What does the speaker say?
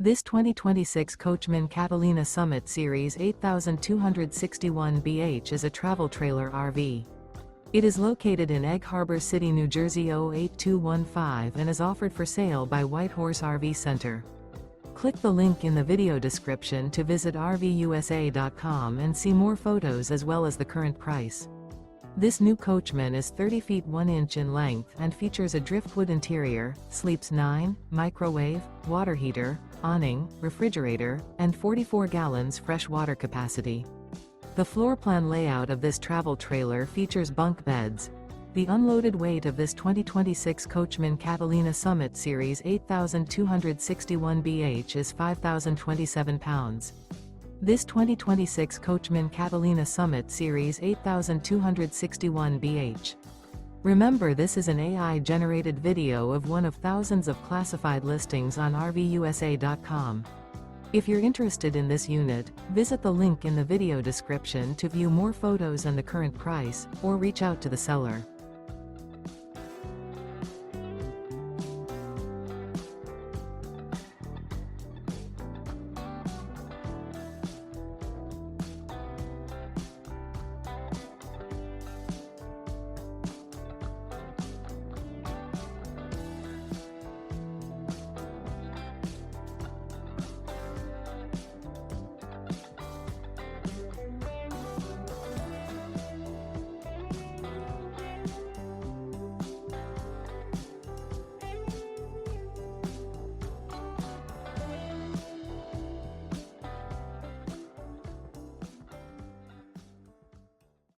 This 2026 Coachmen Catalina Summit Series 8261 BH is a travel trailer RV. It is located in Egg Harbor City, New Jersey 08215 and is offered for sale by Whitehorse RV Center. Click the link in the video description to visit RVUSA.com and see more photos as well as the current price. This new Coachmen is 30 feet 1 inch in length and features a driftwood interior, sleeps 9, microwave, water heater, awning, refrigerator, and 44 gallons fresh water capacity. The floor plan layout of this travel trailer features bunk beds. The unloaded weight of this 2026 Coachmen Catalina Summit Series 8261 BH is 5,027 pounds. This 2026 Coachmen Catalina Summit Series 8261 BH. Remember, this is an AI-generated video of one of thousands of classified listings on RVUSA.com. If you're interested in this unit, visit the link in the video description to view more photos and the current price, or reach out to the seller.